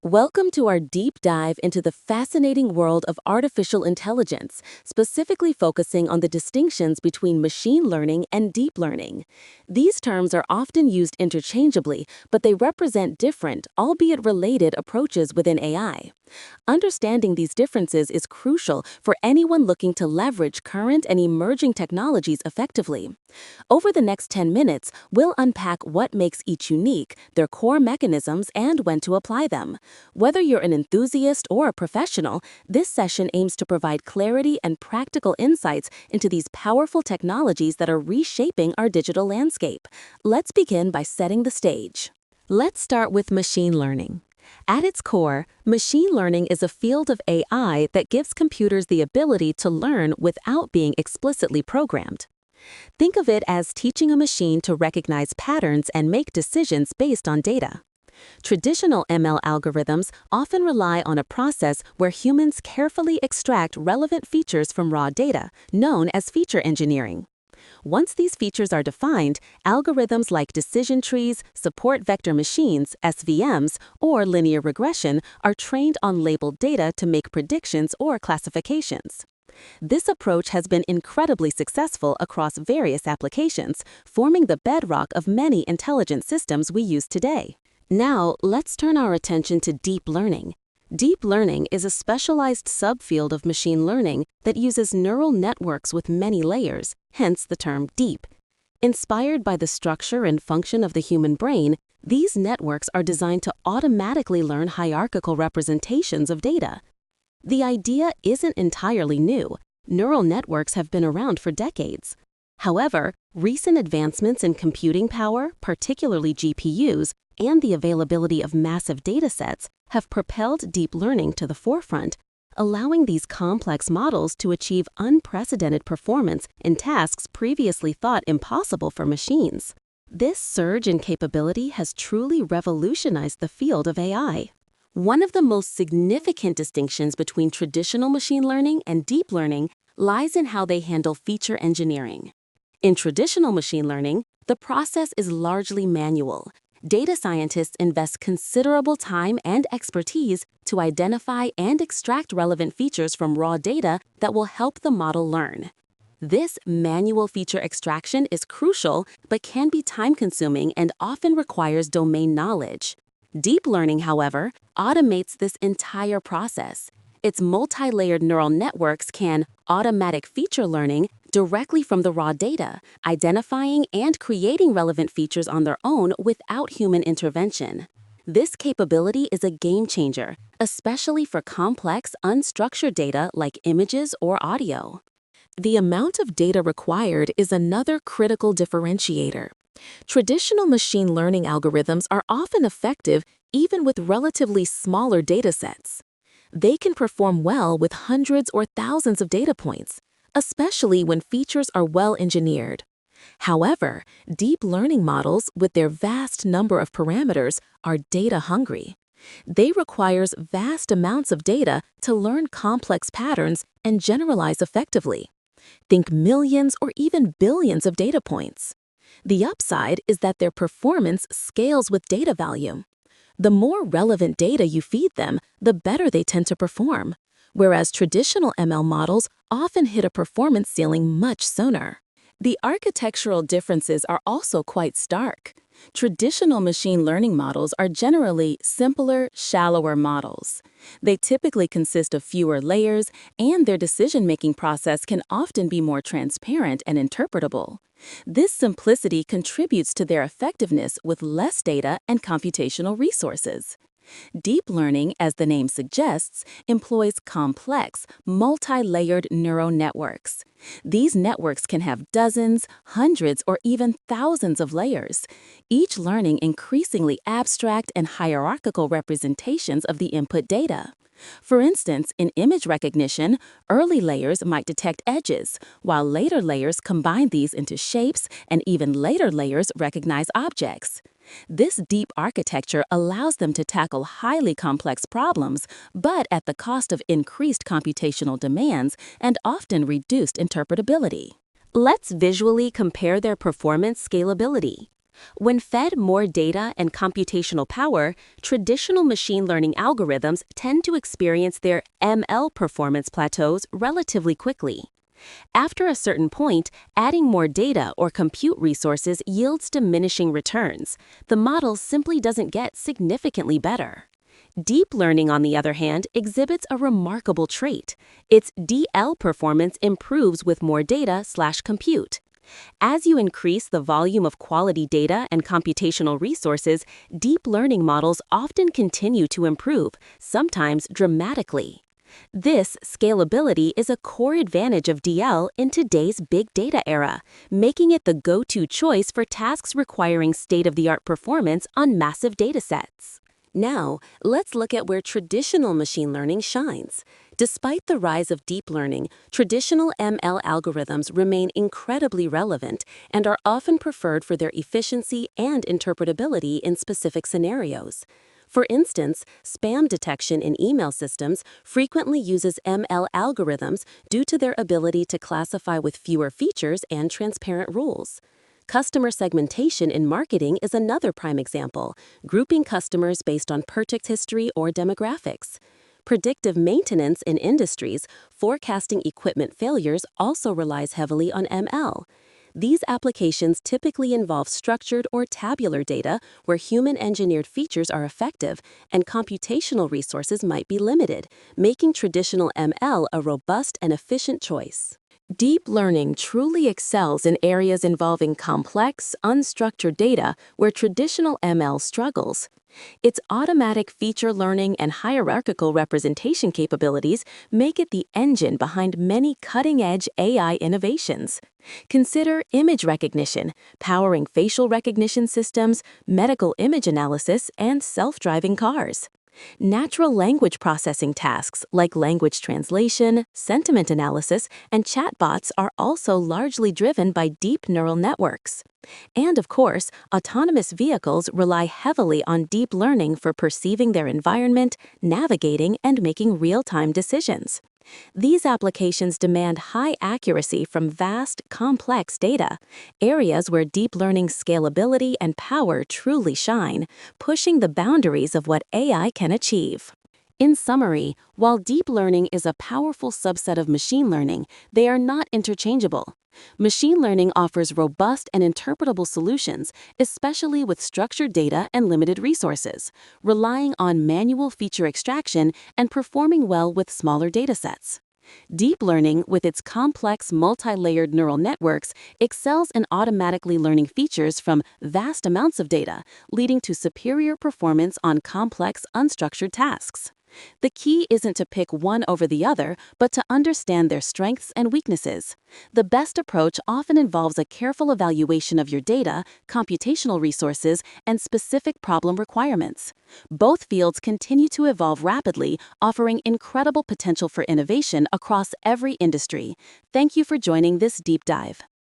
Welcome to our deep dive into the fascinating world of artificial intelligence, specifically focusing on the distinctions between machine learning and deep learning. These terms are often used interchangeably, but they represent different, albeit related, approaches within AI. Understanding these differences is crucial for anyone looking to leverage current and emerging technologies effectively. Over the next 10 minutes, we'll unpack what makes each unique, their core mechanisms, and when to apply them. Whether you're an enthusiast or a professional, this session aims to provide clarity and practical insights into these powerful technologies that are reshaping our digital landscape. Let's begin by setting the stage. Let's start with machine learning. At its core, machine learning is a field of AI that gives computers the ability to learn without being explicitly programmed. Think of it as teaching a machine to recognize patterns and make decisions based on data. Traditional ML algorithms often rely on a process where humans carefully extract relevant features from raw data, known as feature engineering. Once these features are defined, algorithms like decision trees, support vector machines, SVMs, or linear regression are trained on labeled data to make predictions or classifications. This approach has been incredibly successful across various applications, forming the bedrock of many intelligent systems we use today. Now, let's turn our attention to deep learning. Deep learning is a specialized subfield of machine learning that uses neural networks with many layers, hence the term deep. Inspired by the structure and function of the human brain, these networks are designed to automatically learn hierarchical representations of data. The idea isn't entirely new. Neural networks have been around for decades. However, recent advancements in computing power, particularly GPUs, and the availability of massive datasets have propelled deep learning to the forefront, allowing these complex models to achieve unprecedented performance in tasks previously thought impossible for machines. This surge in capability has truly revolutionized the field of AI. One of the most significant distinctions between traditional machine learning and deep learning lies in how they handle feature engineering. In traditional machine learning, the process is largely manual. Data scientists invest considerable time and expertise to identify and extract relevant features from raw data that will help the model learn. This manual feature extraction is crucial but can be time-consuming and often requires domain knowledge. Deep learning, however, automates this entire process. Its multi-layered neural networks can automatic feature learning directly from the raw data, identifying and creating relevant features on their own without human intervention. This capability is a game changer, especially for complex, unstructured data like images or audio. The amount of data required is another critical differentiator. Traditional machine learning algorithms are often effective even with relatively smaller datasets. They can perform well with hundreds or thousands of data points, especially when features are well engineered. However, deep learning models, with their vast number of parameters, are data hungry. They require vast amounts of data to learn complex patterns and generalize effectively. Think millions or even billions of data points. The upside is that their performance scales with data volume. The more relevant data you feed them, the better they tend to perform, whereas traditional ML models often hit a performance ceiling much sooner. The architectural differences are also quite stark. Traditional machine learning models are generally simpler, shallower models. They typically consist of fewer layers, and their decision-making process can often be more transparent and interpretable. This simplicity contributes to their effectiveness with less data and computational resources. Deep learning, as the name suggests, employs complex, multi-layered neural networks. These networks can have dozens, hundreds, or even thousands of layers, each learning increasingly abstract and hierarchical representations of the input data. For instance, in image recognition, early layers might detect edges, while later layers combine these into shapes, and even later layers recognize objects. This deep architecture allows them to tackle highly complex problems, but at the cost of increased computational demands and often reduced interpretability. Let's visually compare their performance scalability. When fed more data and computational power, traditional machine learning algorithms tend to experience their ML performance plateaus relatively quickly. After a certain point, adding more data or compute resources yields diminishing returns. The model simply doesn't get significantly better. Deep learning, on the other hand, exhibits a remarkable trait. Its DL performance improves with more data/compute. As you increase the volume of quality data and computational resources, deep learning models often continue to improve, sometimes dramatically. This scalability is a core advantage of DL in today's big data era, making it the go-to choice for tasks requiring state-of-the-art performance on massive datasets. Now, let's look at where traditional machine learning shines. Despite the rise of deep learning, traditional ML algorithms remain incredibly relevant and are often preferred for their efficiency and interpretability in specific scenarios. For instance, spam detection in email systems frequently uses ML algorithms due to their ability to classify with fewer features and transparent rules. Customer segmentation in marketing is another prime example, grouping customers based on purchase history or demographics. Predictive maintenance in industries, forecasting equipment failures also relies heavily on ML. These applications typically involve structured or tabular data where human-engineered features are effective and computational resources might be limited, making traditional ML a robust and efficient choice. Deep learning truly excels in areas involving complex, unstructured data where traditional ML struggles. Its automatic feature learning and hierarchical representation capabilities make it the engine behind many cutting-edge AI innovations. Consider image recognition, powering facial recognition systems, medical image analysis, and self-driving cars. Natural language processing tasks like language translation, sentiment analysis, and chatbots are also largely driven by deep neural networks. And of course, autonomous vehicles rely heavily on deep learning for perceiving their environment, navigating, and making real-time decisions. These applications demand high accuracy from vast, complex data, areas where deep learning scalability and power truly shine, pushing the boundaries of what AI can achieve. In summary, while deep learning is a powerful subset of machine learning, they are not interchangeable. Machine learning offers robust and interpretable solutions, especially with structured data and limited resources, relying on manual feature extraction and performing well with smaller datasets. Deep learning, with its complex multi-layered neural networks, excels in automatically learning features from vast amounts of data, leading to superior performance on complex, unstructured tasks. The key isn't to pick one over the other, but to understand their strengths and weaknesses. The best approach often involves a careful evaluation of your data, computational resources, and specific problem requirements. Both fields continue to evolve rapidly, offering incredible potential for innovation across every industry. Thank you for joining this deep dive.